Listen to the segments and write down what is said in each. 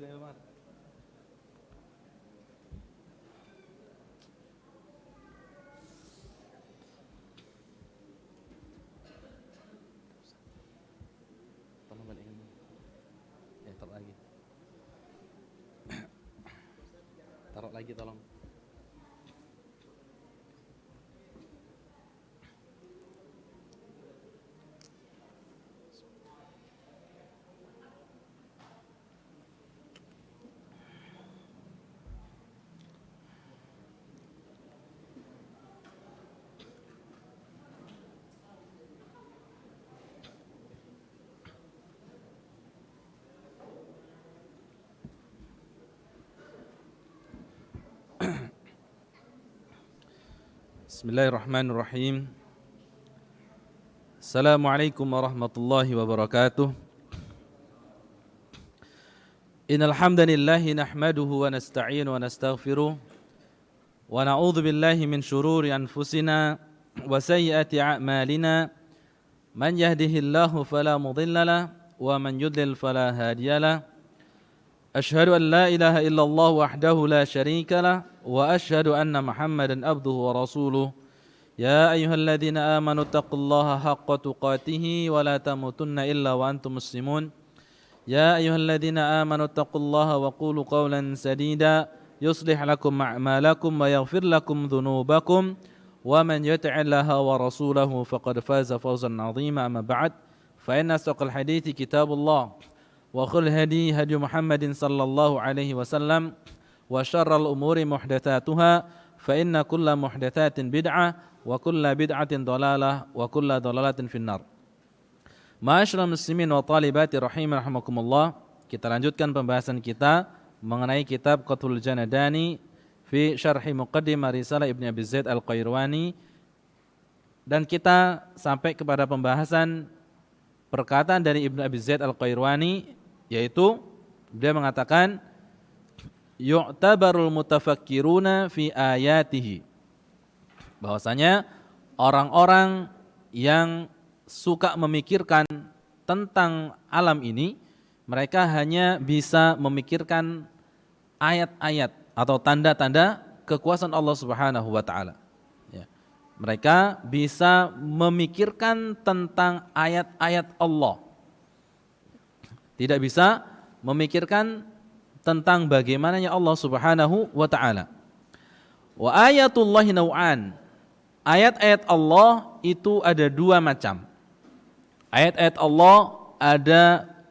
Taruh lagi tolong. Bismillahirrahmanirrahim. Assalamualaikum warahmatullahi wabarakatuh. Innal hamdalillahi nahmaduhu wa nasta'inu wa nastaghfiruh wa na'udzu billahi min shururi anfusina wa sayyiati a'malina. Man yahdihillahu fala mudilla lahu wa man yudlil fala hadiya lahu. Asyhadu an la ilaha illallah wahdahu la syarika lah wa asyhadu anna Muhammadan abduhu wa rasuluh. Ya ayyuhalladzina amanu taqullaha haqqa tuqatih wa la tamutunna illa wa antum muslimun. Ya ayyuhalladzina amanu taqullaha wa qulu qawlan sadida yuslih lakum a'malakum wa yaghfir lakum dhunubakum wa man yuti'illaha wa rasulahu faqad faza fawzan 'azima. Amma ba'd, fa inna asdaqal hadithi kitabullah wa khul hadi Muhammadin sallallahu alaihi wasallam wa syarral umuri muhdatsatuha fa inna kulla muhdatsatin bid'ah wa kulla bid'atin dhalalah wa kulla dhalalatin finnar. Ma'asyiral muslimin wa talibati rahimakumullah, kita lanjutkan pembahasan kita mengenai kitab Qathul Janadani fi syarhi muqaddimah risalah Ibnu Abi Zaid Al-Qayrawani, dan kita sampai kepada pembahasan perkataan dari Ibnu Abi Zaid Al-Qayrawani, yaitu dia mengatakan yu'tabarul mutafakkiruna fi ayatihi, bahwasanya orang-orang yang suka memikirkan tentang alam ini, mereka hanya bisa memikirkan ayat-ayat atau tanda-tanda kekuasaan Allah Subhanahu wa taala. Ya. Mereka bisa memikirkan tentang ayat-ayat Allah, tidak bisa memikirkan tentang bagaimananya Allah Subhanahu wa taala. Wa ayatullahi naw'an. Ayat-ayat Allah itu ada dua macam. Ayat-ayat Allah ada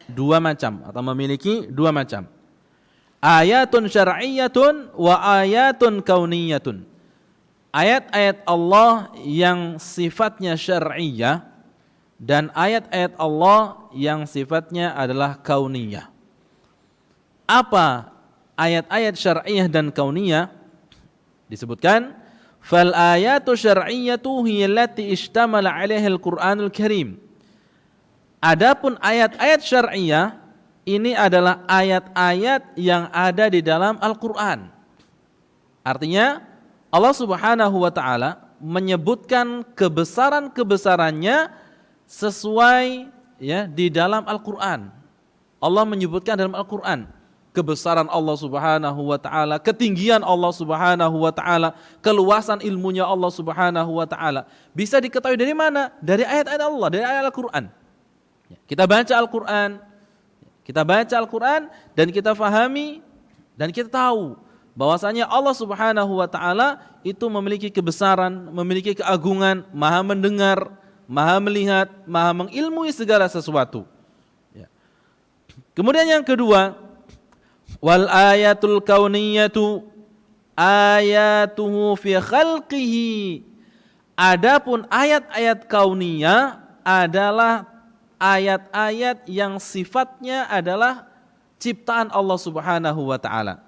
dua macam atau memiliki dua macam. Ayatun syar'iyyatun wa ayatun kauniyatun. Ayat-ayat Allah yang sifatnya syar'iyyah dan ayat-ayat Allah yang sifatnya adalah kauniyah. Apa ayat-ayat syar'iyyah dan kauniyah? Disebutkan fal ayatu syar'iyyatu hiya allati ishtamala 'alaiha al-Qur'anul Karim. Adapun ayat-ayat syar'iyyah ini adalah ayat-ayat yang ada di dalam Al-Qur'an. Artinya Allah Subhanahu wa taala menyebutkan kebesaran-kebesarannya sesuai ya di dalam Al-Qur'an. Allah menyebutkan dalam Al-Qur'an kebesaran Allah Subhanahu wa taala, ketinggian Allah Subhanahu wa taala, keluasan ilmunya Allah Subhanahu wa taala. Bisa diketahui dari mana? Dari ayat-ayat Allah, dari ayat Al-Qur'an. Kita baca Al-Qur'an dan kita fahami dan kita tahu bahwasanya Allah Subhanahu wa taala itu memiliki kebesaran, memiliki keagungan, Maha mendengar, Maha melihat, Maha mengilmui segala sesuatu. Ya. Kemudian yang kedua, wal ayatul kauniyatu ayatuhu fi khalqihi. Adapun ayat-ayat kauniyah adalah ayat-ayat yang sifatnya adalah ciptaan Allah Subhanahu wa taala.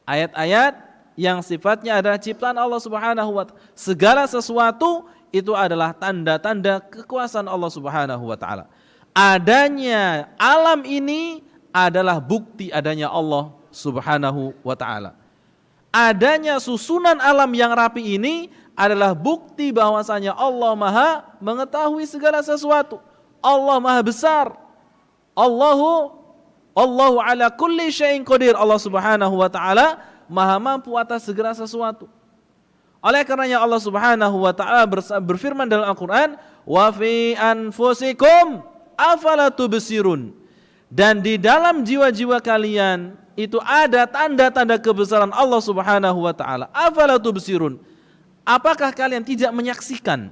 Ayat-ayat yang sifatnya adalah ciptaan Allah Subhanahu wa taala. Segala sesuatu itu adalah tanda-tanda kekuasaan Allah Subhanahu wa taala. Adanya alam ini adalah bukti adanya Allah Subhanahu wa taala. Adanya susunan alam yang rapi ini adalah bukti bahwasanya Allah Maha mengetahui segala sesuatu. Allah Maha besar. Allahu Allahu ala kulli syai'in qadir. Allah Subhanahu wa taala Maha mampu atas segala sesuatu. Oleh karenanya Allah Subhanahu wa taala berfirman dalam Al-Qur'an, "Wa fi anfusikum afala tubsirun." Dan di dalam jiwa-jiwa kalian itu ada tanda-tanda kebesaran Allah Subhanahu wa taala. Afala tubsirun. Apakah kalian tidak menyaksikan?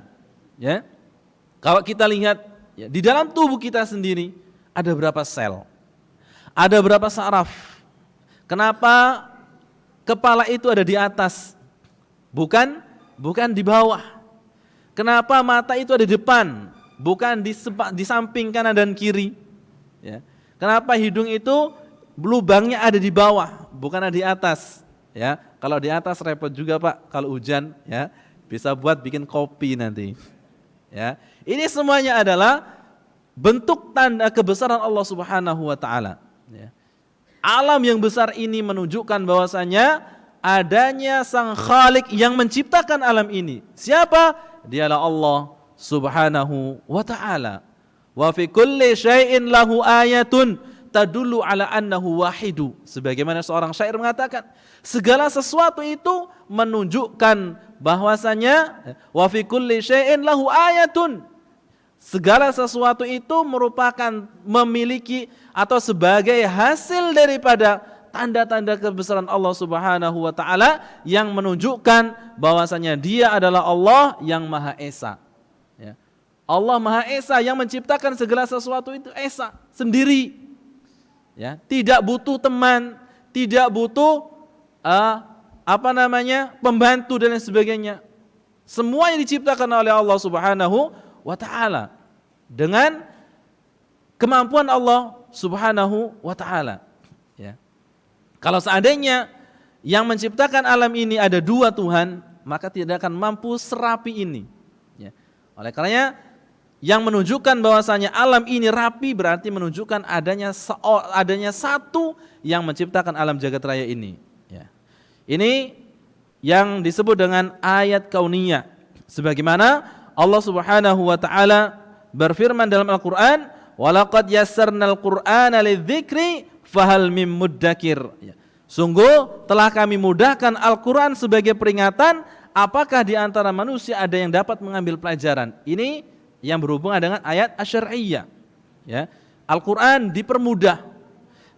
Ya. Kalau kita lihat ya, di dalam tubuh kita sendiri ada berapa sel? Ada berapa saraf? Kenapa kepala itu ada di atas? Bukan di bawah. Kenapa mata itu ada di depan? Bukan di samping kanan dan kiri. Ya. Kenapa hidung itu lubangnya ada di bawah, bukan ada di atas? Ya. Kalau di atas repot juga Pak, kalau hujan ya bisa buat bikin kopi nanti. Ya. Ini semuanya adalah bentuk tanda kebesaran Allah Subhanahu wa taala. Ya. Alam yang besar ini menunjukkan bahwasanya adanya Sang Khalik yang menciptakan alam ini. Siapa? Dialah Allah Subhanahu wa taala. Wa fi kulli syai'in lahu ayatun tadullu ala annahu wahidu. Sebagaimana seorang syair mengatakan, segala sesuatu itu menunjukkan bahwasanya wa fi kulli syai'in lahu ayatun. Segala sesuatu itu merupakan memiliki atau sebagai hasil daripada tanda-tanda kebesaran Allah Subhanahu wa taala yang menunjukkan bahwasanya Dia adalah Allah yang Maha Esa. Ya. Allah Maha Esa yang menciptakan segala sesuatu itu esa sendiri. Ya, tidak butuh teman, tidak butuh pembantu dan lain sebagainya. Semua yang diciptakan oleh Allah Subhanahu wa taala dengan kemampuan Allah Subhanahu wa taala. Ya. Kalau seandainya yang menciptakan alam ini ada dua Tuhan, maka tidak akan mampu serapi ini. Ya. Oleh karenanya yang menunjukkan bahwasanya alam ini rapi berarti menunjukkan adanya satu yang menciptakan alam jagat raya ini. Ya. Ini yang disebut dengan ayat kauniyah. Sebagaimana Allah Subhanahu wa taala berfirman dalam Al-Qur'an, "Walaqad yassarnal Qur'ana lidzikri fahal mim muddakir." Ya. Sungguh telah kami mudahkan Al-Qur'an sebagai peringatan, apakah di antara manusia ada yang dapat mengambil pelajaran? Ini yang berhubungan dengan ayat asy-syar'iyyah. Ya. Al-Qur'an dipermudah.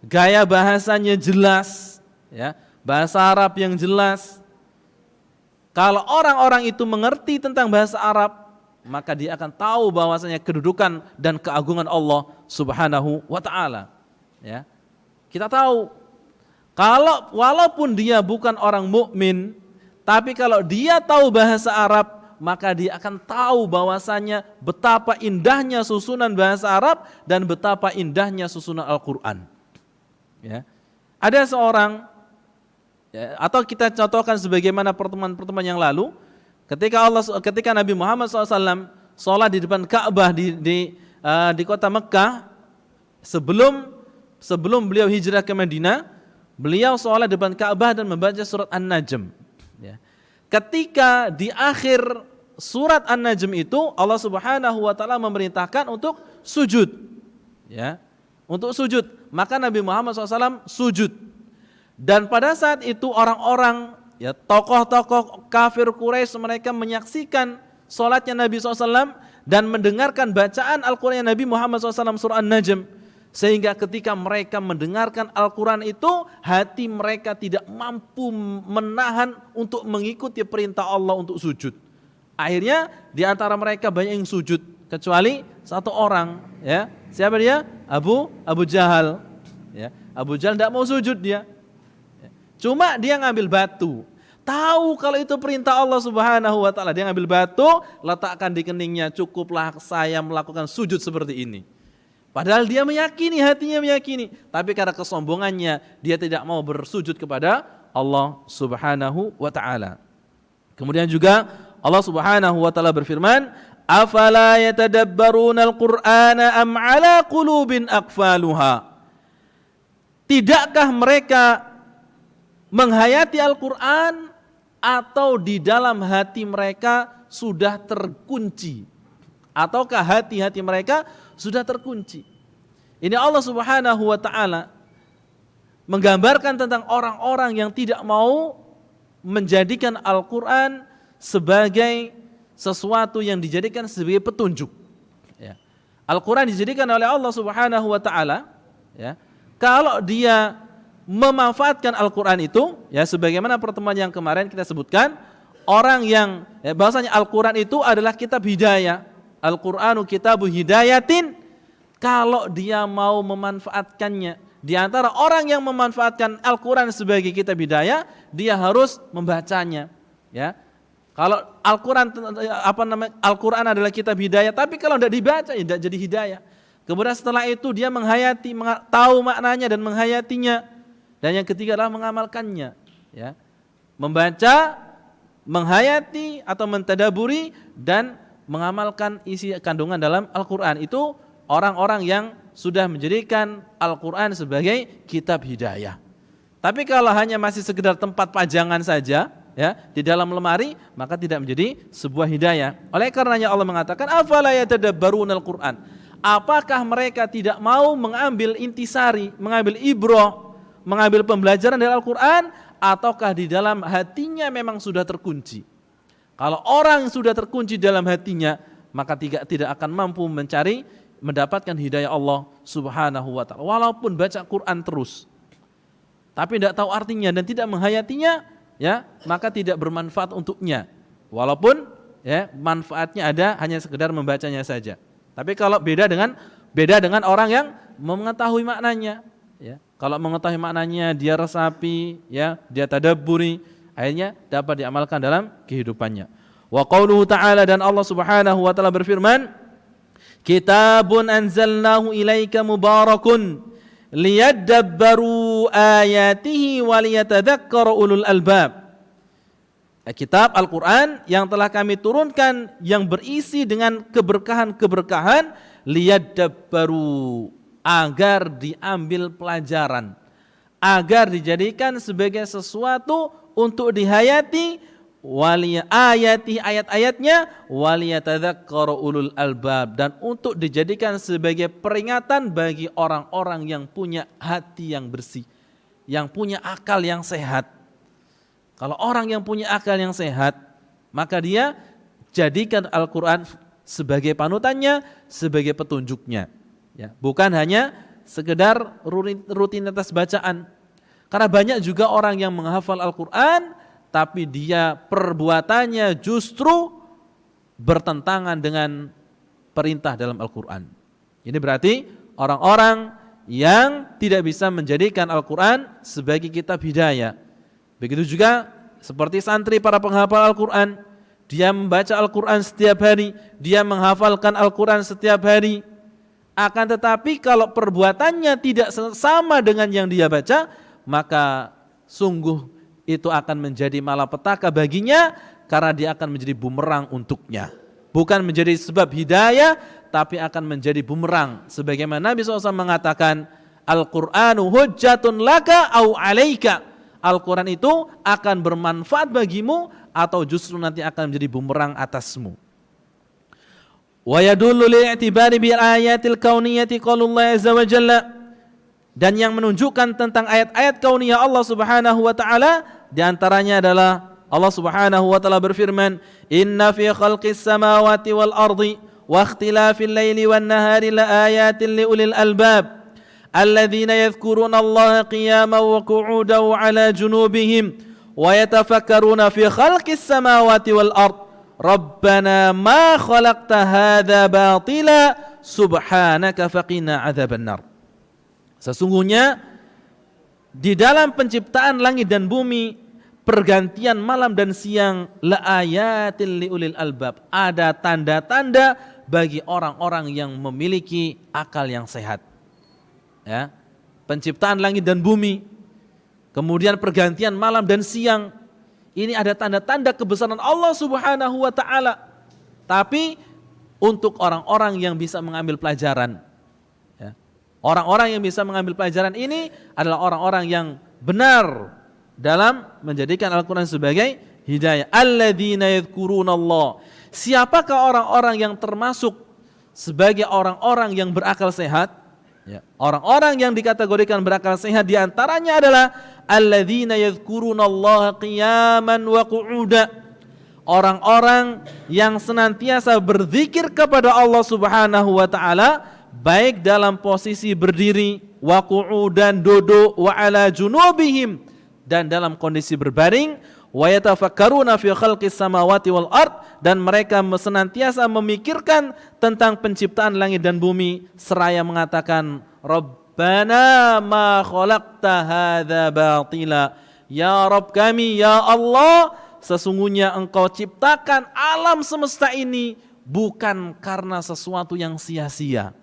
Gaya bahasanya jelas, ya. Bahasa Arab yang jelas. Kalau orang-orang itu mengerti tentang bahasa Arab, maka dia akan tahu bahwasanya kedudukan dan keagungan Allah Subhanahu wa taala. Ya. Kita tahu kalau walaupun dia bukan orang mukmin, tapi kalau dia tahu bahasa Arab, maka dia akan tahu bahwasanya betapa indahnya susunan bahasa Arab dan betapa indahnya susunan Al-Qur'an. Ya. Ada seorang ya, atau kita contohkan sebagaimana pertemuan-pertemuan yang lalu, ketika Nabi Muhammad SAW sholat di depan Ka'bah di kota Mekah, sebelum beliau hijrah ke Madinah, beliau sholat di depan Ka'bah dan membaca surat An-Najm. Ya. Ketika di akhir surat An-Najm itu Allah Subhanahu wa taala memerintahkan untuk sujud. Ya. Untuk sujud, maka Nabi Muhammad SAW sujud. Dan pada saat itu orang-orang ya tokoh-tokoh kafir Quraisy mereka menyaksikan salatnya Nabi SAW dan mendengarkan bacaan Al-Qur'an Nabi Muhammad SAW surah An-Najm, sehingga ketika mereka mendengarkan Al-Qur'an itu hati mereka tidak mampu menahan untuk mengikuti perintah Allah untuk sujud. Akhirnya di antara mereka banyak yang sujud kecuali satu orang, ya. Siapa dia? Abu Jahal. Ya. Abu Jahal tidak mau sujud dia. Cuma dia ngambil batu. Tahu kalau itu perintah Allah Subhanahu wa taala, dia ngambil batu, letakkan di keningnya, cukuplah saya melakukan sujud seperti ini. Padahal dia meyakini, hatinya meyakini, tapi karena kesombongannya dia tidak mau bersujud kepada Allah Subhanahu wa taala. Kemudian juga Allah Subhanahu wa taala berfirman, "Afala yatadabbarunal Qur'ana am 'ala qulubin aqfaluha?" Tidakkah mereka menghayati Al-Qur'an atau di dalam hati mereka sudah terkunci? Ataukah hati-hati mereka sudah terkunci? Ini Allah Subhanahu wa taala menggambarkan tentang orang-orang yang tidak mau menjadikan Al-Qur'an sebagai sesuatu yang dijadikan sebagai petunjuk. Ya. Al-Qur'an dijadikan oleh Allah Subhanahu wa taala, ya. Kalau dia memanfaatkan Al-Qur'an itu, ya sebagaimana pertemuan yang kemarin kita sebutkan, orang yang bahwasanya Al-Qur'an itu adalah kitab hidayah. Al-Qur'anu kitabu hidayatin. Kalau dia mau memanfaatkannya, di antara orang yang memanfaatkan Al-Qur'an sebagai kitab hidayah, dia harus membacanya, ya. Kalau Al-Qur'an adalah kitab hidayah, tapi kalau tidak dibaca ya tidak jadi hidayah. Kemudian setelah itu dia menghayati, tahu maknanya dan menghayatinya. Dan yang ketiga adalah mengamalkannya, ya. Membaca, menghayati atau mentadaburi dan mengamalkan isi kandungan dalam Al-Qur'an. Itu orang-orang yang sudah menjadikan Al-Qur'an sebagai kitab hidayah. Tapi kalau hanya masih sekedar tempat pajangan saja, ya, di dalam lemari, maka tidak menjadi sebuah hidayah. Oleh karenanya Allah mengatakan, afala yatadabbarunal Qur'an. Apakah mereka tidak mau mengambil intisari, mengambil ibrah, mengambil pembelajaran dari Al-Qur'an, ataukah di dalam hatinya memang sudah terkunci? Kalau orang sudah terkunci dalam hatinya, maka tidak akan mampu mendapatkan hidayah Allah Subhanahu wa taala. Walaupun baca Quran terus, tapi tidak tahu artinya dan tidak menghayatinya, ya, maka tidak bermanfaat untuknya. Walaupun ya manfaatnya ada, hanya sekedar membacanya saja. Tapi kalau beda dengan orang yang mengetahui maknanya, ya. Kalau mengetahui maknanya dia resapi, ya, dia tadabburi, akhirnya dapat diamalkan dalam kehidupannya. Wa qauluhu ta'ala, dan Allah Subhanahu wa taala berfirman, kitabun anzalnahu ilaika mubarakun liyadabbaru ayatihi wa liyatadzakkara ulul albab. Kitab Al-Quran yang telah kami turunkan yang berisi dengan keberkahan-keberkahan, liyadabbaru, agar diambil pelajaran, agar dijadikan sebagai sesuatu untuk dihayati, ayati ayat-ayatnya, waliyatadzakkara ulul albab, dan untuk dijadikan sebagai peringatan bagi orang-orang yang punya hati yang bersih, yang punya akal yang sehat. Kalau orang yang punya akal yang sehat, maka dia jadikan Al-Quran sebagai panutannya, sebagai petunjuknya, ya, bukan hanya sekedar rutinitas bacaan. Karena banyak juga orang yang menghafal Al-Quran, tapi dia perbuatannya justru bertentangan dengan perintah dalam Al-Quran. Ini berarti orang-orang yang tidak bisa menjadikan Al-Quran sebagai kitab hidayah. Begitu juga seperti santri para penghafal Al-Quran. Dia membaca Al-Quran setiap hari, dia menghafalkan Al-Quran setiap hari. Akan tetapi kalau perbuatannya tidak sama dengan yang dia baca, maka sungguh itu akan menjadi malapetaka baginya, karena dia akan menjadi bumerang untuknya. Bukan menjadi sebab hidayah, tapi akan menjadi bumerang. Sebagaimana Nabi SAW mengatakan, Al-Qur'anu hujjatun laka au alaika. Al-Quran itu akan bermanfaat bagimu atau justru nanti akan menjadi bumerang atasmu. Wa yadullu li'tibari bil ayatil kauniyati qaulullah azza wa jalla, dan yang menunjukkan tentang ayat-ayat kauniyah Allah Subhanahu wa taala, di antaranya adalah Allah Subhanahu wa taala berfirman, inna fi khalqis samawati wal ardi wa ikhtilafil laili wan nahari laayatin liulil albab الذين يذكرون الله قياما وقعودا وعلى جنوبهم ويتفكرون في خلق السماوات والأرض ربنا ما خلقت هذا باطلا سبحانك فقنا عذاب النار. Sesungguhnya di dalam penciptaan langit dan bumi, pergantian malam dan siang, laayatil liulil albab, ada tanda-tanda bagi orang-orang yang memiliki akal yang sehat. Ya, penciptaan langit dan bumi, kemudian pergantian malam dan siang, ini ada tanda-tanda kebesaran Allah Subhanahu wa taala. Tapi untuk orang-orang yang bisa mengambil pelajaran, ya, orang-orang yang bisa mengambil pelajaran ini adalah orang-orang yang benar dalam menjadikan Al-Quran sebagai hidayah. Alladzina yadhkurunallah. Siapakah orang-orang yang termasuk sebagai orang-orang yang berakal sehat? Ya, orang-orang yang dikategorikan berakal sehat di antaranya adalah alladzina yadhkurunallaha qiyaman wa qu'uda. Orang-orang yang senantiasa berzikir kepada Allah Subhanahu wa taala baik dalam posisi berdiri, wa qu'udan duduk, wa ala junubihim dan dalam kondisi berbaring, wa yatafakkaruna fi khalqis samawati wal ard dan mereka senantiasa memikirkan tentang penciptaan langit dan bumi seraya mengatakan Rabbana ma khalaqta hadza batila. Ya Rabb kami, ya Allah, sesungguhnya engkau ciptakan alam semesta ini bukan karena sesuatu yang sia-sia.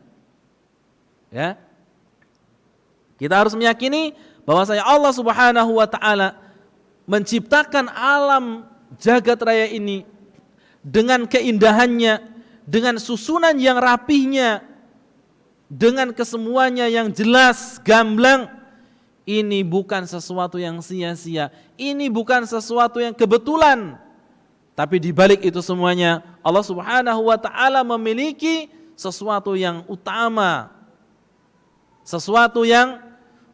Ya. Kita harus meyakini bahwasanya Allah Subhanahu wa taala menciptakan alam jagat raya ini dengan keindahannya, dengan susunan yang rapihnya, dengan kesemuanya yang jelas, gamblang. Ini bukan sesuatu yang sia-sia, ini bukan sesuatu yang kebetulan. Tapi di balik itu semuanya Allah Subhanahu wa taala memiliki sesuatu yang utama, sesuatu yang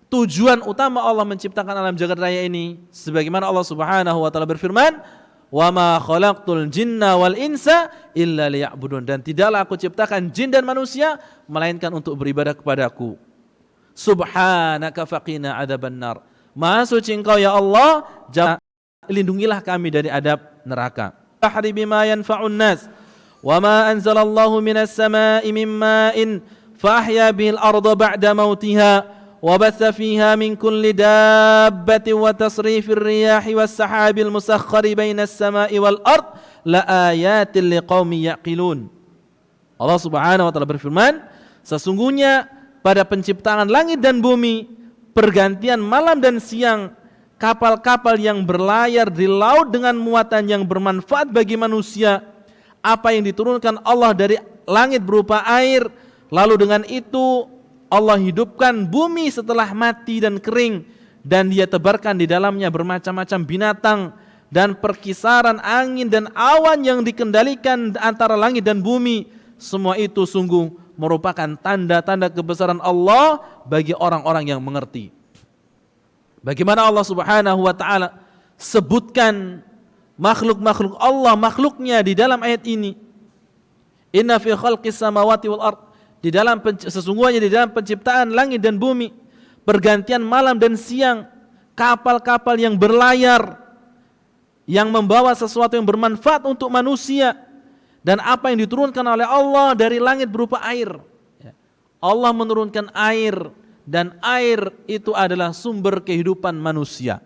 tujuan utama Allah menciptakan alam jagat raya ini, sebagaimana Allah Subhanahu wa taala berfirman, "Wa ma khalaqtul jinna wal insa illa liya'budun." Dan tidaklah aku ciptakan jin dan manusia melainkan untuk beribadah kepadaku. Subhanaka faqina adzabannar. Maha suci Engkau ya Allah, lindungilah kami dari adab neraka. Tahri bima yanfa'un nas. Wa ma anzalallahu minas sama'i min ma'in fa ahya bihil arda ba'da mautiha. وبث فيها من كل دابة وتصريف الرياح والسحاب المسخر بين السماء والأرض لآيات لقوم يعقلون. Allah Subhanahu wa taala berfirman, sesungguhnya pada penciptaan langit dan bumi, pergantian malam dan siang, kapal-kapal yang berlayar di laut dengan muatan yang bermanfaat bagi manusia, apa yang diturunkan Allah dari langit berupa air, lalu dengan itu Allah hidupkan bumi setelah mati dan kering, dan Dia tebarkan di dalamnya bermacam-macam binatang dan perkisaran angin dan awan yang dikendalikan antara langit dan bumi. Semua itu sungguh merupakan tanda-tanda kebesaran Allah bagi orang-orang yang mengerti. Bagaimana Allah Subhanahu wa taala sebutkan makhluk-makhluk Allah, makhluknya di dalam ayat ini. Inna fi khalqis samawati wal ard, sesungguhnya di dalam penciptaan langit dan bumi, pergantian malam dan siang, kapal-kapal yang berlayar, yang membawa sesuatu yang bermanfaat untuk manusia, dan apa yang diturunkan oleh Allah dari langit berupa air. Allah menurunkan air, dan air itu adalah sumber kehidupan manusia.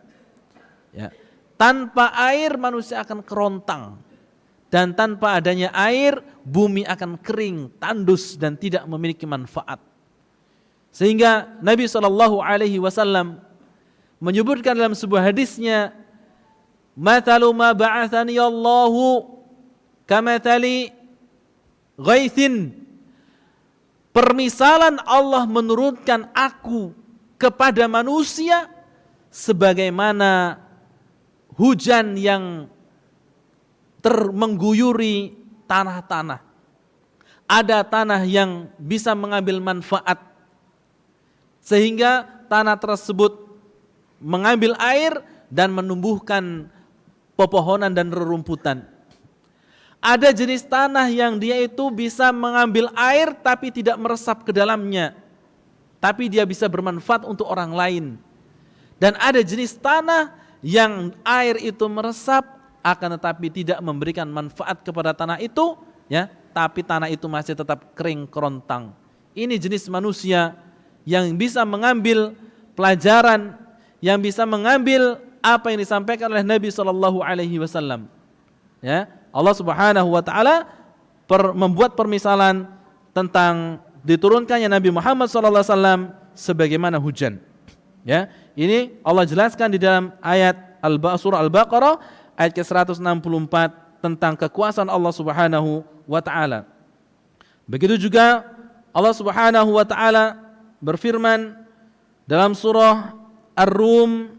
Tanpa air manusia akan kerontang. Dan tanpa adanya air, bumi akan kering, tandus dan tidak memiliki manfaat. Sehingga Nabi SAW menyebutkan dalam sebuah hadisnya, "Mathalu ma ba'athani Allahu kamathali ghaithin." Permisalan Allah menurunkan aku kepada manusia sebagaimana hujan yang mengguyuri tanah-tanah. Ada tanah yang bisa mengambil manfaat sehingga tanah tersebut mengambil air dan menumbuhkan pepohonan dan rerumputan. Ada jenis tanah yang dia itu bisa mengambil air tapi tidak meresap ke dalamnya, tapi dia bisa bermanfaat untuk orang lain. Dan ada jenis tanah yang air itu meresap akan tetapi tidak memberikan manfaat kepada tanah itu, tapi tanah itu masih tetap kering kerontang. Ini jenis manusia yang bisa mengambil pelajaran, yang bisa mengambil apa yang disampaikan oleh Nabi SAW. Allah Subhanahu wa taala membuat permisalan tentang diturunkannya Nabi Muhammad SAW sebagaimana hujan. Ini Allah jelaskan di dalam ayat surah Al-Baqarah ayat ke-164 tentang kekuasaan Allah Subhanahu wa taala. Begitu juga Allah Subhanahu wa taala berfirman dalam surah Ar-Rum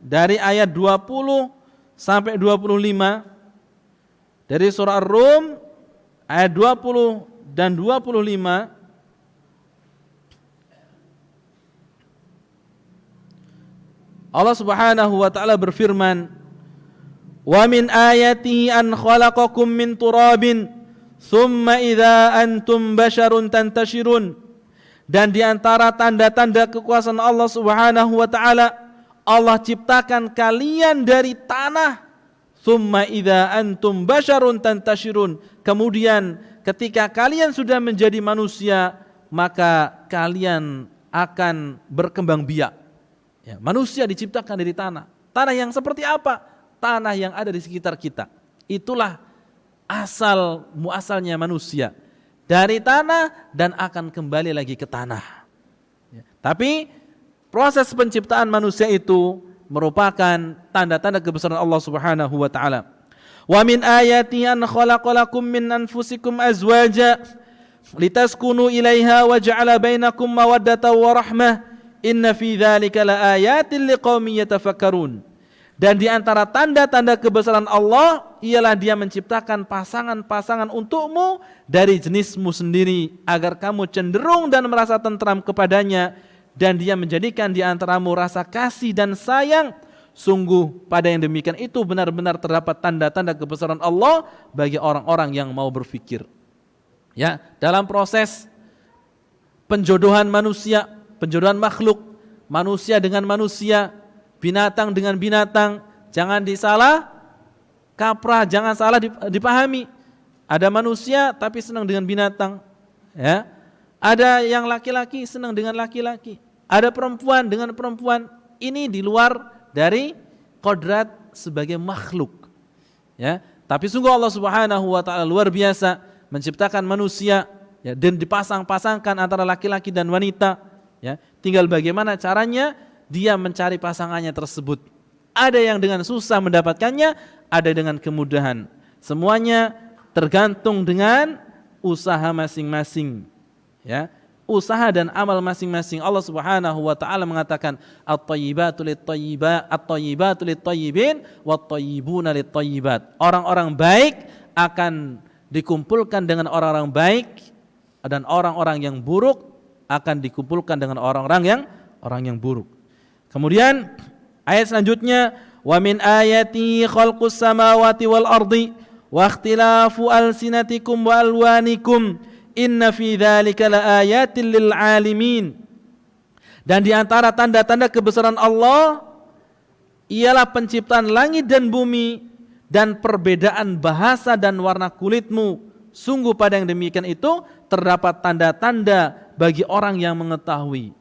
dari ayat 20 sampai 25. Dari surah Ar-Rum ayat 20 dan 25, Allah Subhanahu wa taala berfirman, "Wa min ayatihi an khalaqakum min turabin, thumma idza antum basyarun tantashirun." Dan di antara tanda-tanda kekuasaan Allah Subhanahu wa taala, Allah ciptakan kalian dari tanah. Thumma idza antum basyarun tantashirun. Kemudian ketika kalian sudah menjadi manusia, maka kalian akan berkembang biak. Ya, manusia diciptakan dari tanah. Tanah yang seperti apa? Tanah yang ada di sekitar kita. Itulah muasalnya manusia. Dari tanah dan akan kembali lagi ke tanah. Ya, tapi proses penciptaan manusia itu merupakan tanda-tanda kebesaran Allah Subhanahu wa taala. Wa min ayatihi an khalaqalakum min anfusikum azwaja litaskunu ilaiha wa ja'ala bainakum mawaddatan wa rahmah. Inna fi dzalika laayatin liqaumin yatafakkarun. Dan di antara tanda-tanda kebesaran Allah ialah Dia menciptakan pasangan-pasangan untukmu dari jenismu sendiri agar kamu cenderung dan merasa tentram kepadanya, dan Dia menjadikan di antaramu rasa kasih dan sayang. Sungguh pada yang demikian itu benar-benar terdapat tanda-tanda kebesaran Allah bagi orang-orang yang mau berfikir. Ya, dalam proses penjodohan manusia, penjodohan makhluk, manusia dengan manusia, binatang dengan binatang, jangan disalah kaprah, jangan salah dipahami. Ada manusia tapi senang dengan binatang, ya. Ada yang laki-laki senang dengan laki-laki, ada perempuan dengan perempuan. Ini di luar dari kodrat sebagai makhluk, ya. Tapi sungguh Allah Subhanahu wa taala luar biasa menciptakan manusia, ya, dan dipasang-pasangkan antara laki-laki dan wanita, ya. Tinggal bagaimana caranya dia mencari pasangannya tersebut. Ada yang dengan susah mendapatkannya, ada dengan kemudahan. Semuanya tergantung dengan usaha masing-masing, ya. Usaha dan amal masing-masing. Allah Subhanahu wa taala mengatakan at-thayyibatu lit-thayyibin wat-thayyibuna lit-thayyibat. Orang-orang baik akan dikumpulkan dengan orang-orang baik, dan orang-orang yang buruk akan dikumpulkan dengan orang yang buruk. Kemudian ayat selanjutnya, wa min ayati khalqus samawati wal ardi wa ikhtilafu alsinatikum wa alwanikum inna fi dzalika laayatin lil alimin. Dan di antara tanda-tanda kebesaran Allah ialah penciptaan langit dan bumi dan perbedaan bahasa dan warna kulitmu. Sungguh pada yang demikian itu terdapat tanda-tanda bagi orang yang mengetahui.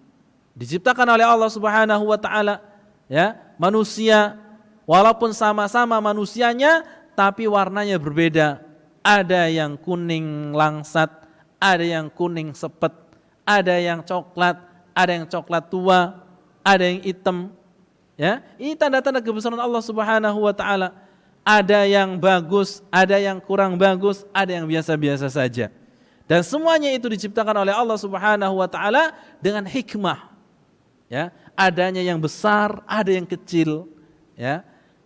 Diciptakan oleh Allah Subhanahu wa taala, ya, manusia walaupun sama-sama manusianya tapi warnanya berbeda. Ada yang kuning langsat, ada yang kuning sepet, ada yang coklat tua, ada yang hitam, ya. Ini tanda-tanda kebesaran Allah Subhanahu wa taala. Ada yang bagus, ada yang kurang bagus, ada yang biasa-biasa saja. Dan semuanya itu diciptakan oleh Allah Subhanahu wa taala dengan hikmah. Ya, adanya yang besar, ada yang kecil, ya.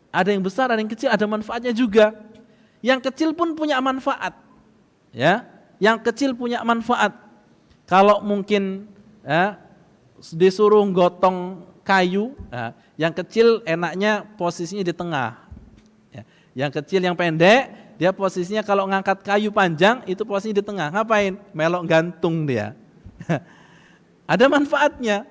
Ada yang besar, ada yang kecil, ada manfaatnya juga. Yang kecil pun punya manfaat. Ya, yang kecil punya manfaat. Kalau mungkin, ya, disuruh gotong kayu, ya, yang kecil enaknya posisinya di tengah. Ya, yang kecil yang pendek, dia posisinya kalau ngangkat kayu panjang itu posisinya di tengah. Ngapain? Melok gantung dia. Ada manfaatnya.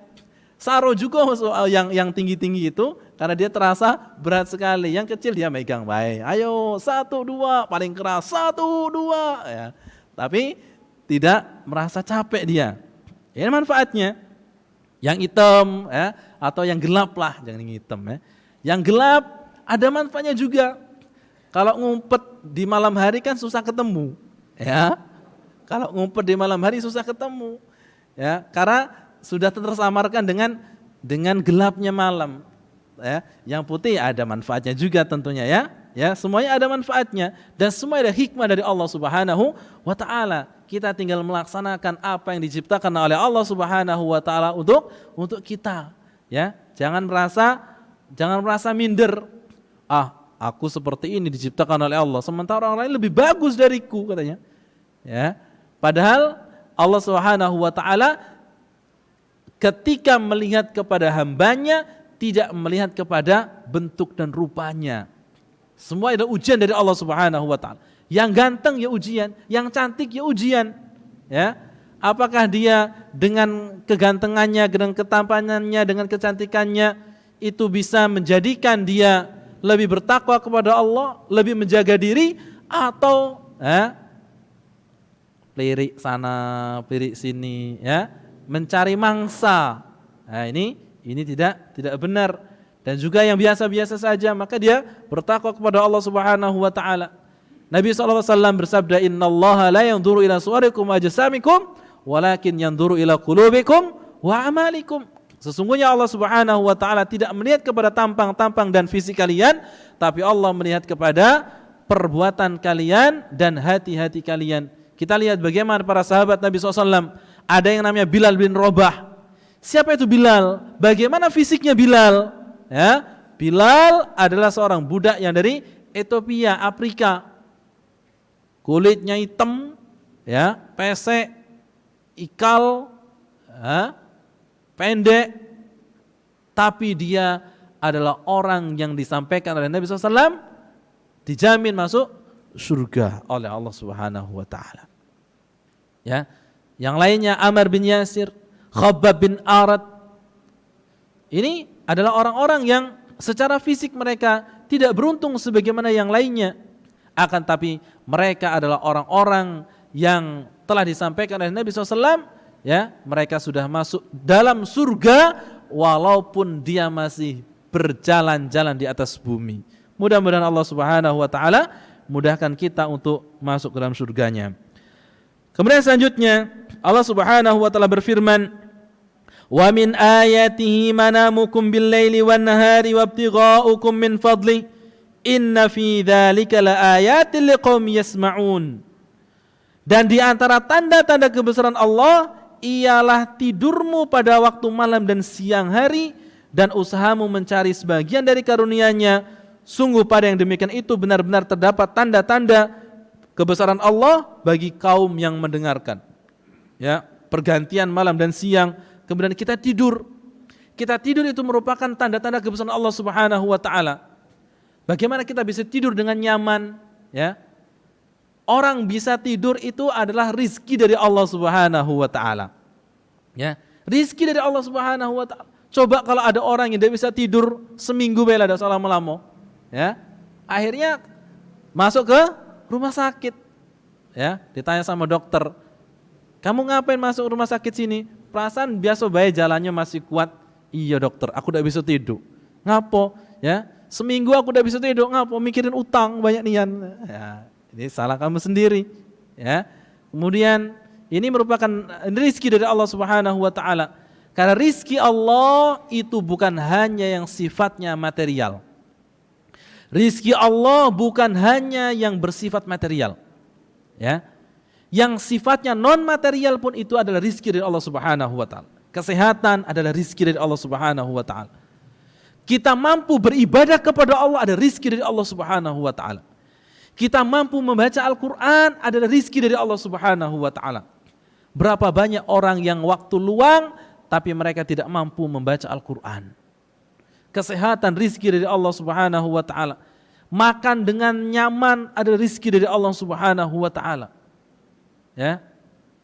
Saro juga yang tinggi-tinggi itu karena dia terasa berat sekali. Yang kecil dia megang baik. Ayo 1, 2, paling keras 1, 2, ya. Tapi tidak merasa capek dia. Ini manfaatnya. Yang hitam, ya, atau yang gelap lah, jangan yang hitam, ya. Yang gelap ada manfaatnya juga. Kalau ngumpet di malam hari kan susah ketemu, ya. Kalau ngumpet di malam hari susah ketemu, ya, karena sudah tersamarkan dengan gelapnya malam, ya. Yang putih ada manfaatnya juga tentunya, ya. Ya, semuanya ada manfaatnya dan semua ada hikmah dari Allah Subhanahu wa taala. Kita tinggal melaksanakan apa yang diciptakan oleh Allah Subhanahu wa taala untuk kita, ya. Jangan merasa minder. Ah, aku seperti ini diciptakan oleh Allah, sementara orang lain lebih bagus dariku, katanya. Ya. Padahal Allah Subhanahu wa taala ketika melihat kepada hambanya tidak melihat kepada bentuk dan rupanya. Semua itu ujian dari Allah Subhanahu wa taala. Yang ganteng ya ujian, yang cantik ya ujian. Ya. Apakah dia dengan kegantengannya, dengan ketampanannya, dengan kecantikannya itu bisa menjadikan dia lebih bertakwa kepada Allah, lebih menjaga diri, atau lirik sana, lirik sini, ya, mencari mangsa. Nah, ini tidak benar. Dan juga yang biasa-biasa saja, maka dia bertakwa kepada Allah Subhanahu wa taala. Nabi SAW bersabda, "Innallaha la yanzuru ila suwarikum wa ajsamikum, walakin yanzuru ila qulubikum wa amalikum." Sesungguhnya Allah Subhanahu wa taala tidak melihat kepada tampang-tampang dan fisik kalian, tapi Allah melihat kepada perbuatan kalian dan hati-hati kalian. Kita lihat bagaimana para sahabat Nabi SAW. Ada yang namanya Bilal bin Rabah. Siapa itu Bilal? Bagaimana fisiknya Bilal? Ya, Bilal adalah seorang budak yang dari Ethiopia, Afrika. Kulitnya hitam, ya, pesek, ikal, ya, pendek, tapi dia adalah orang yang disampaikan oleh Nabi SAW dijamin masuk surga oleh Allah Subhanahu wa taala. Ya. Yang lainnya Ammar bin Yasir, Khabbab bin Arad. Ini adalah orang-orang yang secara fisik mereka tidak beruntung sebagaimana yang lainnya. Akan tapi mereka adalah orang-orang yang telah disampaikan oleh Nabi SAW, ya, mereka sudah masuk dalam surga walaupun dia masih berjalan-jalan di atas bumi. Mudah-mudahan Allah Subhanahu wa taala mudahkan kita untuk masuk ke dalam surganya. Kemudian selanjutnya Allah Subhanahu wa taala berfirman, "Wa min ayatihi manamukum bil-laili wan-nahari wabtigha'ukum min fadli, inna fi dzalika laayatil liqaumin yasma'un." Dan di antara tanda-tanda kebesaran Allah ialah tidurmu pada waktu malam dan siang hari dan usahamu mencari sebagian dari karunia-Nya. Sungguh pada yang demikian itu benar-benar terdapat tanda-tanda kebesaran Allah bagi kaum yang mendengarkan. Ya, pergantian malam dan siang, kemudian kita tidur. Kita tidur itu merupakan tanda-tanda kebesaran Allah Subhanahu wa taala. Bagaimana kita bisa tidur dengan nyaman, ya? Orang bisa tidur itu adalah rizki dari Allah Subhanahu wa taala. Ya, rizki dari Allah Subhanahu wa taala. Coba kalau ada orang yang tidak bisa tidur seminggu bela ada salah melamo, ya. Akhirnya masuk ke rumah sakit. Ya, ditanya sama dokter, "Kamu ngapain masuk rumah sakit sini?" "Perasaan biasa baik, jalannya masih kuat." "Iya dokter, aku tidak bisa tidur." "Ngapo?" "Ya, seminggu aku tidak bisa tidur." "Ngapo?" "Mikirin utang banyak nian." Ya, ini salah kamu sendiri. Ya. Kemudian ini merupakan rizki dari Allah Subhanahu wa taala. Karena rizki Allah itu bukan hanya yang sifatnya material. Rizki Allah bukan hanya yang bersifat material. Ya. Yang sifatnya non material pun itu adalah rizki dari Allah Subhanahu wa taala. Kesehatan adalah rizki dari Allah Subhanahu wa taala. Kita mampu beribadah kepada Allah ada rizki dari Allah Subhanahu wa taala. Kita mampu membaca Al-Quran adalah rizki dari Allah Subhanahu wa ta'ala. Berapa banyak orang yang waktu luang tapi mereka tidak mampu membaca Al-Quran. Kesehatan rizki dari Allah Subhanahu wa ta'ala. Makan dengan nyaman adalah rizki dari Allah Subhanahu wa ta'ala. Ya.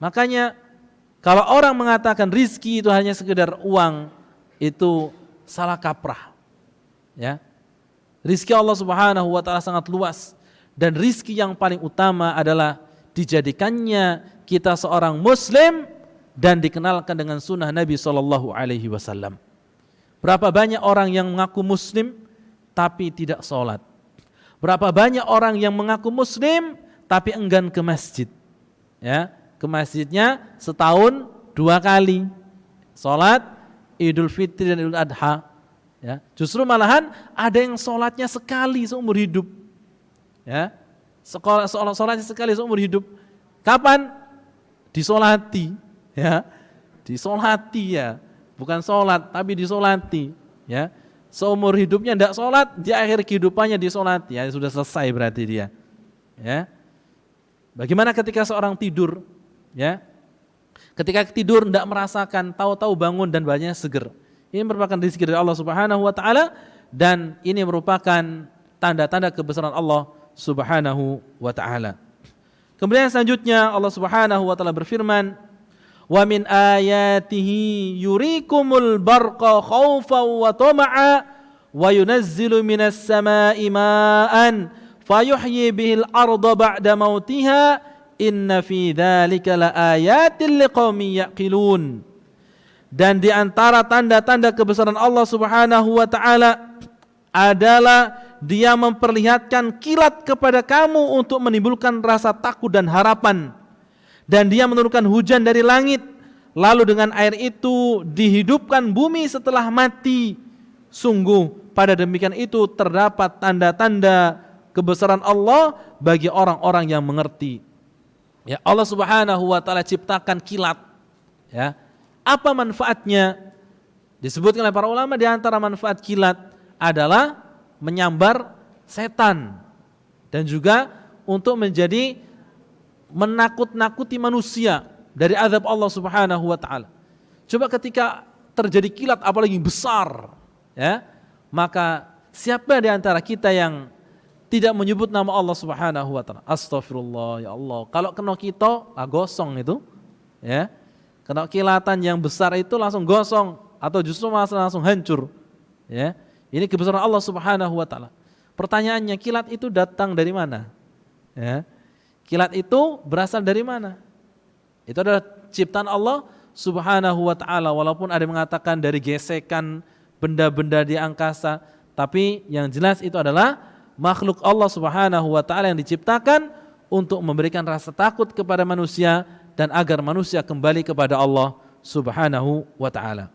Makanya kalau orang mengatakan rizki itu hanya sekedar uang, itu salah kaprah. Ya. Rizki Allah Subhanahu wa ta'ala sangat luas. Dan rizki yang paling utama adalah dijadikannya kita seorang muslim dan dikenalkan dengan sunnah Nabi SAW. Berapa banyak orang yang mengaku muslim tapi tidak sholat. Berapa banyak orang yang mengaku muslim tapi enggan ke masjid. Ya, ke masjidnya setahun 2 kali. Sholat Idul Fitri dan Idul Adha. Ya, justru malahan ada yang sholatnya sekali seumur hidup. Ya, sholatnya sekali seumur hidup. Kapan? Disolati, ya, disolati ya, bukan sholat tapi disolati, ya. Seumur hidupnya tidak sholat, di akhir kehidupannya disolati, ya sudah selesai berarti dia. Ya, bagaimana ketika seorang tidur, ya, ketika tidur tidak merasakan, tahu-tahu bangun dan badannya seger, Ini merupakan rezeki dari Allah Subhanahu wa taala dan ini merupakan tanda-tanda kebesaran Allah Subhanahu wa taala. Kemudian selanjutnya Allah Subhanahu wa taala berfirman, "Wa min ayatihi yurikumul barqa khaufan wa tama'a wa yunazzilu minas samaa'i ma'an fayuhyi bihil arda ba'da mautiha inna fi dzalika laayatin liqaumin yaqilun." Dan di antara tanda-tanda kebesaran Allah Subhanahu wa taala adalah Dia memperlihatkan kilat kepada kamu untuk menimbulkan rasa takut dan harapan. Dan Dia menurunkan hujan dari langit, lalu dengan air itu dihidupkan bumi setelah mati. Sungguh pada demikian itu terdapat tanda-tanda kebesaran Allah bagi orang-orang yang mengerti. Ya, Allah Subhanahu wa taala ciptakan kilat. Ya. Apa manfaatnya? Disebutkan oleh para ulama di antara manfaat kilat adalah menyambar setan dan juga untuk menjadi menakut-nakuti manusia dari azab Allah Subhanahu wa taala. Coba ketika terjadi kilat apalagi besar, ya, maka siapa di antara kita yang tidak menyebut nama Allah Subhanahu wa taala? Astagfirullah ya Allah. Kalau kena kita, gosong itu, ya. Kena kilatan yang besar itu langsung gosong atau justru langsung hancur, ya. Ini kebesaran Allah Subhanahu wa taala. Pertanyaannya, kilat itu datang dari mana? Ya. Kilat itu berasal dari mana? Itu adalah ciptaan Allah Subhanahu wa taala, walaupun ada yang mengatakan dari gesekan benda-benda di angkasa, tapi yang jelas itu adalah makhluk Allah Subhanahu wa taala yang diciptakan untuk memberikan rasa takut kepada manusia dan agar manusia kembali kepada Allah Subhanahu wa taala.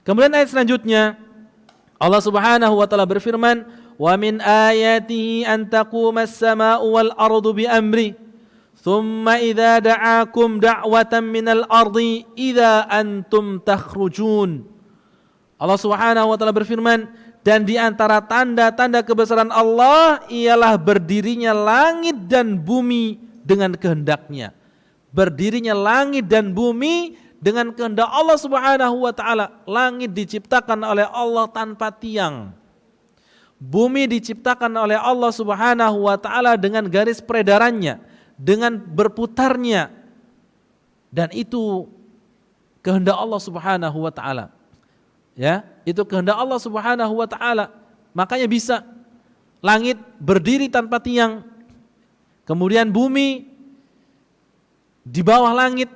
Kemudian ayat selanjutnya Allah Subhanahu wa taala berfirman, "Wa min ayatihi an taqumas samaa'u wal ardu bi amri, thumma idza da'akum da'watan minal ardi idza antum takhrujun." Allah Subhanahu wa taala berfirman, dan di antara tanda-tanda kebesaran Allah ialah berdirinya langit dan bumi dengan kehendaknya. Berdirinya langit dan bumi dengan kehendak Allah Subhanahu wa taala. Langit diciptakan oleh Allah tanpa tiang. Bumi diciptakan oleh Allah Subhanahu wa taala dengan garis peredarannya, dengan berputarnya. Dan itu kehendak Allah Subhanahu wa taala. Ya, itu kehendak Allah Subhanahu wa taala. Makanya bisa langit berdiri tanpa tiang. Kemudian bumi di bawah langit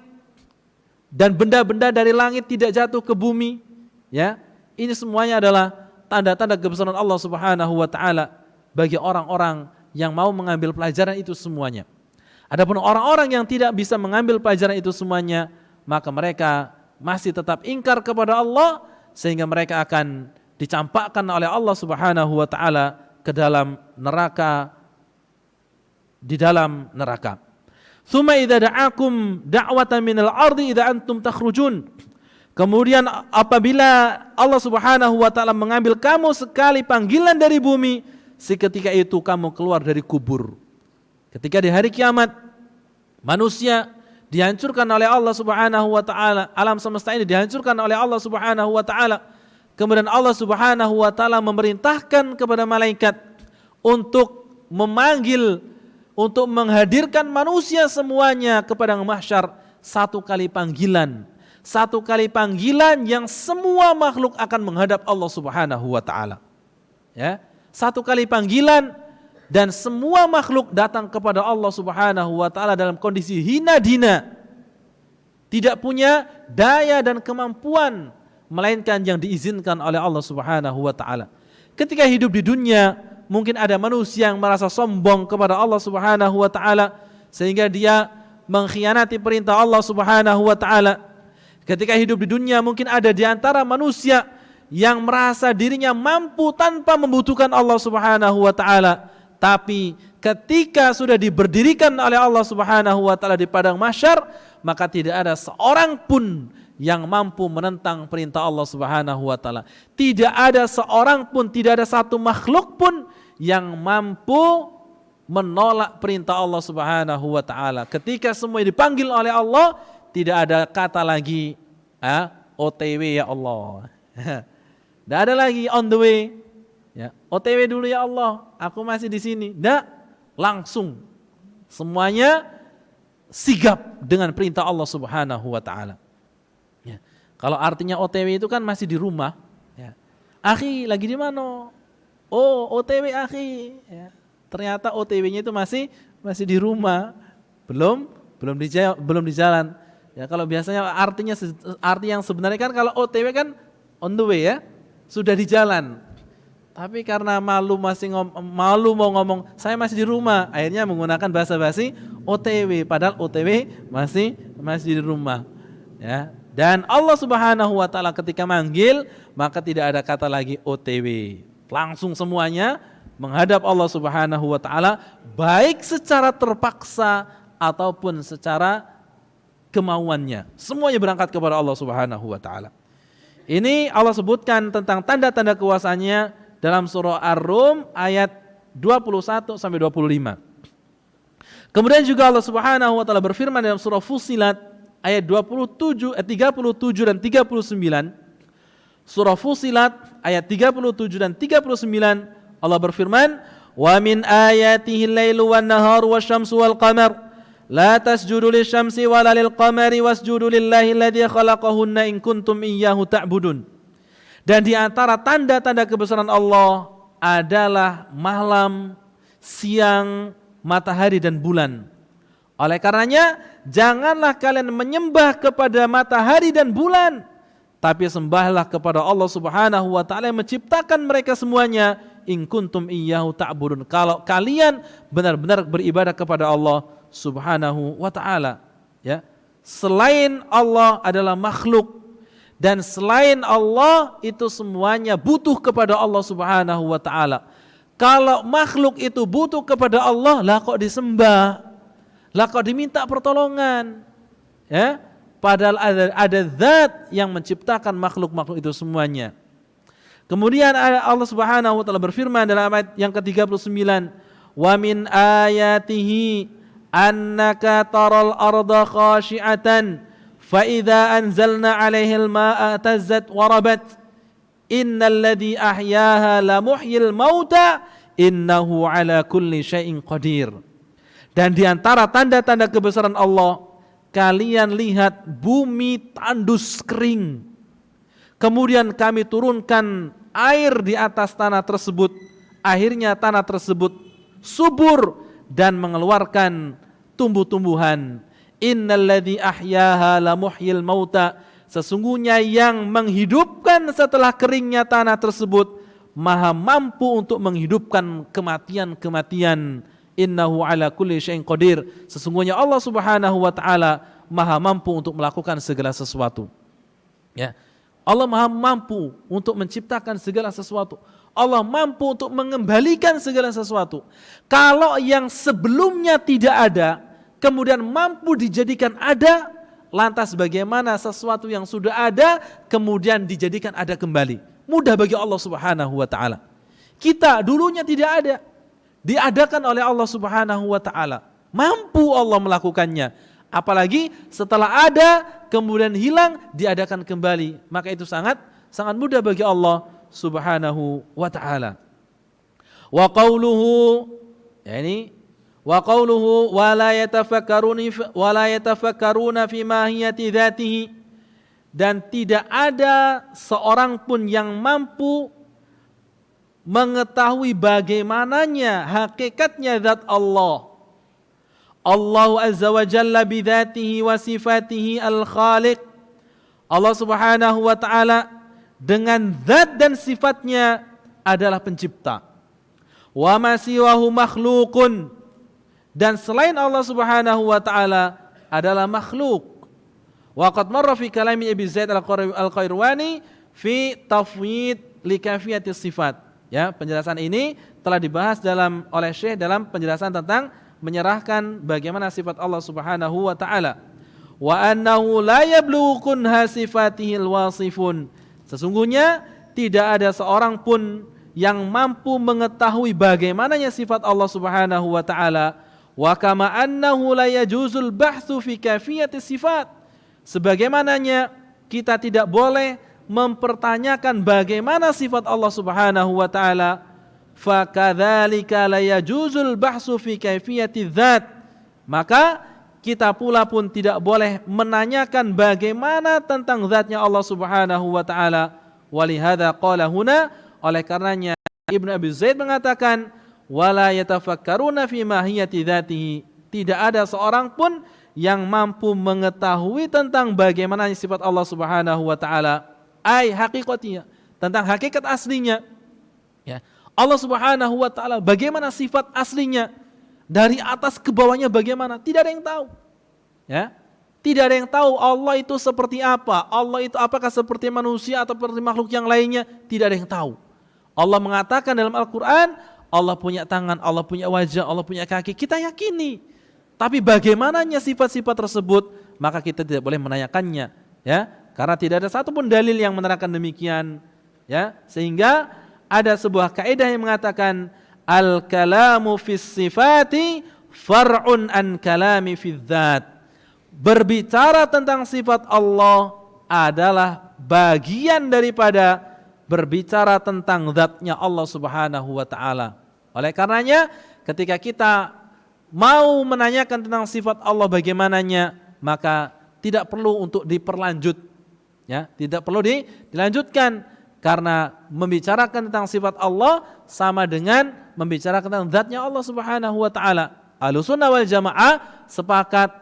dan benda-benda dari langit tidak jatuh ke bumi, ya. Ini semuanya adalah tanda-tanda kebesaran Allah Subhanahu wa taala bagi orang-orang yang mau mengambil pelajaran itu semuanya. Adapun orang-orang yang tidak bisa mengambil pelajaran itu semuanya, maka mereka masih tetap ingkar kepada Allah sehingga mereka akan dicampakkan oleh Allah Subhanahu wa taala ke dalam neraka, di dalam neraka. Tsumma idza da'akum da'watan minal ardi idza antum takhrujun. Kemudian apabila Allah Subhanahu wa taala mengambil kamu sekali panggilan dari bumi, seketika itu kamu keluar dari kubur. Ketika di hari kiamat manusia dihancurkan oleh Allah Subhanahu wa taala, alam semesta ini dihancurkan oleh Allah Subhanahu wa taala. Kemudian Allah Subhanahu wa taala memerintahkan kepada malaikat untuk memanggil, untuk menghadirkan manusia semuanya ke padang mahsyar, satu kali panggilan yang semua makhluk akan menghadap Allah Subhanahu wa taala. Ya, satu kali panggilan dan semua makhluk datang kepada Allah Subhanahu wa taala dalam kondisi hina dina, tidak punya daya dan kemampuan melainkan yang diizinkan oleh Allah Subhanahu wa taala. Ketika hidup di dunia, mungkin ada manusia yang merasa sombong kepada Allah Subhanahu wa taala sehingga dia mengkhianati perintah Allah Subhanahu wa taala. Ketika hidup di dunia, mungkin ada di antara manusia yang merasa dirinya mampu tanpa membutuhkan Allah Subhanahu wa taala. Tapi ketika sudah diberdirikan oleh Allah Subhanahu wa taala di padang mahsyar, maka tidak ada seorang pun yang mampu menentang perintah Allah Subhanahu wa taala. Tidak ada seorang pun, tidak ada satu makhluk pun yang mampu menolak perintah Allah Subhanahu wa taala. Ketika semua dipanggil oleh Allah, tidak ada kata lagi OTW ya Allah. Tidak ada lagi on the way. Ya, OTW dulu ya Allah, aku masih di sini. Tidak, langsung semuanya sigap dengan perintah Allah Subhanahu wa taala. Ya. Kalau artinya OTW itu kan masih di rumah, ya. Akhi lagi di mana? Oh, OTW akhi. Ya. Ternyata OTW-nya itu masih di rumah. Belum di jalan. Ya, kalau biasanya arti yang sebenarnya kan kalau OTW kan on the way ya, sudah di jalan. Tapi karena malu mau ngomong saya masih di rumah, akhirnya menggunakan bahasa basi OTW, padahal OTW masih di rumah. Ya. Dan Allah Subhanahu wa taala ketika manggil, maka tidak ada kata lagi OTW. Langsung semuanya menghadap Allah Subhanahu wa taala, baik secara terpaksa ataupun secara kemauannya. Semuanya berangkat kepada Allah Subhanahu wa taala. Ini Allah sebutkan tentang tanda-tanda kuasanya dalam surah Ar-Rum ayat 21 sampai 25. Kemudian juga Allah Subhanahu wa taala berfirman dalam surah Fussilat ayat 37 dan 39. Surah Fussilat ayat 37 dan 39 Allah berfirman, "Wa min ayatihi al-lailu wan-naharu wasyamsu wal-qamar, la tasjudu lisyamsi wala lil-qamari wasjudu lillahi alladzi khalaqahunna in kuntum iyyahu ta'budun." Dan di antara tanda-tanda kebesaran Allah adalah malam, siang, matahari dan bulan. Oleh karenanya, janganlah kalian menyembah kepada matahari dan bulan, tapi sembahlah kepada Allah Subhanahu wa taala yang menciptakan mereka semuanya, in kuntum iyyahu ta'budun. Kalau kalian benar-benar beribadah kepada Allah Subhanahu wa taala, ya. Selain Allah adalah makhluk, dan selain Allah itu semuanya butuh kepada Allah Subhanahu wa taala. Kalau makhluk itu butuh kepada Allah, lah kok disembah? Lah kok diminta pertolongan? Ya, padahal ada zat yang menciptakan makhluk-makhluk itu semuanya. Kemudian Allah Subhanahu wa taala berfirman dalam ayat yang ke-39, "Wa min ayatihi annaka taral arda khashi'atan فَإِذَا أَنْزَلْنَا عَلَيْهِ الْمَاءَ اهْتَزَّتْ وَرَبَتْ إِنَّ الَّذِي أَحْيَاهَا لَمُحْيِي الْمَوْتَى إِنَّهُ عَلَى كُلِّ شَيْءٍ قَدِيرٌ. Dan di antara tanda-tanda kebesaran Allah, kalian lihat bumi tandus kering. Kemudian kami turunkan air di atas tanah tersebut. Akhirnya tanah tersebut subur dan mengeluarkan tumbuh-tumbuhan. Innalladzi ahyaha lamuhyil mauta, sesungguhnya yang menghidupkan setelah keringnya tanah tersebut maha mampu untuk menghidupkan kematian-kematian. Innahu ala kulli syai'in qadir, sesungguhnya Allah Subhanahu wa taala maha mampu untuk melakukan segala sesuatu. Ya. Allah maha mampu untuk menciptakan segala sesuatu. Allah mampu untuk mengembalikan segala sesuatu. Kalau yang sebelumnya tidak ada kemudian mampu dijadikan ada, lantas bagaimana sesuatu yang sudah ada kemudian dijadikan ada kembali? Mudah bagi Allah Subhanahu wa taala. Kita dulunya tidak ada, diadakan oleh Allah Subhanahu wa taala. Mampu Allah melakukannya. Apalagi setelah ada kemudian hilang diadakan kembali, maka itu sangat mudah bagi Allah Subhanahu wa taala. Wa qauluhu, yani wa qawluhu wa la yatafakkaruna fi mahiyati dzatihi, dan tidak ada seorang pun yang mampu mengetahui bagaimananya hakikatnya zat Allah. Allah azza wa jalla bi dzatihi wa sifatihi al-khaliq. Allah Subhanahu wa taala dengan zat dan sifatnya adalah pencipta. Wa ma siwahu makhluqun, dan selain Allah Subhanahu wa taala adalah makhluk. Wa qad marra fi kalami Abi Zaid Al-Qayrawani fi tafwid li kafiyati sifat. Ya, penjelasan ini telah dibahas oleh Syekh dalam penjelasan tentang menyerahkan bagaimana sifat Allah Subhanahu wa taala. Wa annahu la yablughu kunha sifatihil wasifun. Sesungguhnya tidak ada seorang pun yang mampu mengetahui bagaimananya sifat Allah Subhanahu wa taala. Wa kama annahu la yajuzul bahtsu fi kafiyati sifat, sebagaimananya kita tidak boleh mempertanyakan bagaimana sifat Allah Subhanahu wa taala, fakadzalika la yajuzul bahsu fi kaifiyati dzat, maka kita pula pun tidak boleh menanyakan bagaimana tentang zatnya Allah Subhanahu wa taala. Walihada qala huna, oleh karenanya Ibnu Abi Zaid mengatakan wala yatafakkaruna fi mahiyati dzatihi, tidak ada seorang pun yang mampu mengetahui tentang bagaimana sifat Allah Subhanahu wa taala, ai haqiqatinya, tentang hakikat aslinya. Ya. Allah Subhanahu wa taala bagaimana sifat aslinya? Dari atas ke bawahnya bagaimana? Tidak ada yang tahu. Ya. Tidak ada yang tahu Allah itu seperti apa. Allah itu apakah seperti manusia atau seperti makhluk yang lainnya? Tidak ada yang tahu. Allah mengatakan dalam Al-Qur'an, Allah punya tangan, Allah punya wajah, Allah punya kaki. Kita yakini. Tapi bagaimananya sifat-sifat tersebut? Maka kita tidak boleh menanyakannya, ya. Karena tidak ada satupun dalil yang menerangkan demikian, ya. Sehingga ada sebuah kaidah yang mengatakan al-kalamu fis sifati far'un an kalami fil dzat. Berbicara tentang sifat Allah adalah bagian daripada berbicara tentang zatnya Allah Subhanahu wa taala. Oleh karenanya ketika kita mau menanyakan tentang sifat Allah bagaimananya, maka tidak perlu untuk diperlanjut, ya, tidak perlu dilanjutkan, karena membicarakan tentang sifat Allah sama dengan membicarakan tentang zatnya Allah Subhanahu wa taala. Ahlussunnah wal Jamaah sepakat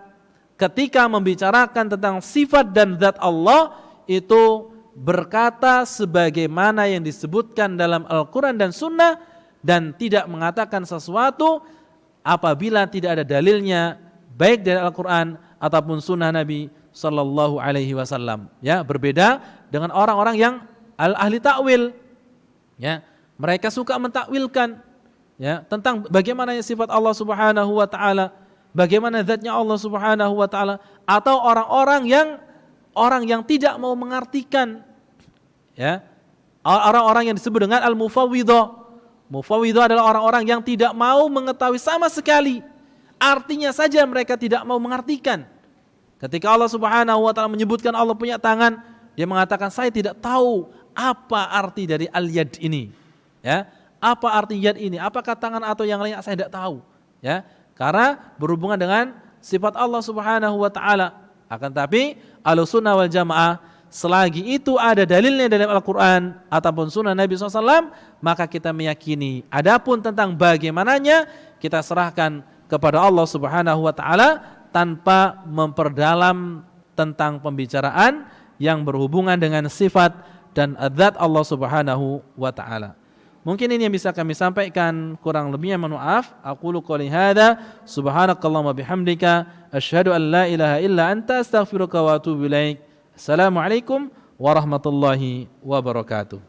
ketika membicarakan tentang sifat dan zat Allah itu berkata sebagaimana yang disebutkan dalam Al-Quran dan Sunnah, dan tidak mengatakan sesuatu apabila tidak ada dalilnya baik dari Al-Quran ataupun Sunnah Nabi Sallallahu Alaihi Wasallam. Ya, berbeda dengan orang-orang yang ahli takwil. Ya, mereka suka mentakwilkan, ya, tentang bagaimana sifat Allah Subhanahu Wa Taala, bagaimana zatnya Allah Subhanahu Wa Taala, atau orang yang tidak mau mengartikan, ya, orang-orang yang disebut dengan al-mufawwidhah. Mufawwidhah adalah orang-orang yang tidak mau mengetahui sama sekali, artinya saja mereka tidak mau mengartikan. Ketika Allah Subhanahu wa taala menyebutkan Allah punya tangan, dia mengatakan saya tidak tahu apa arti dari al-yad ini. Ya, apa arti yad ini? Apakah tangan atau yang lain? Saya tidak tahu. Ya, karena berhubungan dengan sifat Allah Subhanahu wa taala. Akan tapi Ahlussunnah wal Jamaah, selagi itu ada dalilnya dalam Al-Quran ataupun Sunnah Nabi SAW, maka kita meyakini. Adapun tentang bagaimananya, kita serahkan kepada Allah Subhanahu Wa Taala tanpa memperdalam tentang pembicaraan yang berhubungan dengan sifat dan zat Allah Subhanahu Wa Taala. Mungkin ini yang bisa kami sampaikan, kurang lebihnya mohon maaf. Aqulu qouli hadza, subhanakallahumma bihamdika, asyhadu an la ilaha illa anta, astaghfiruka wa atubu ilaik. Assalamualaikum warahmatullahi wabarakatuh.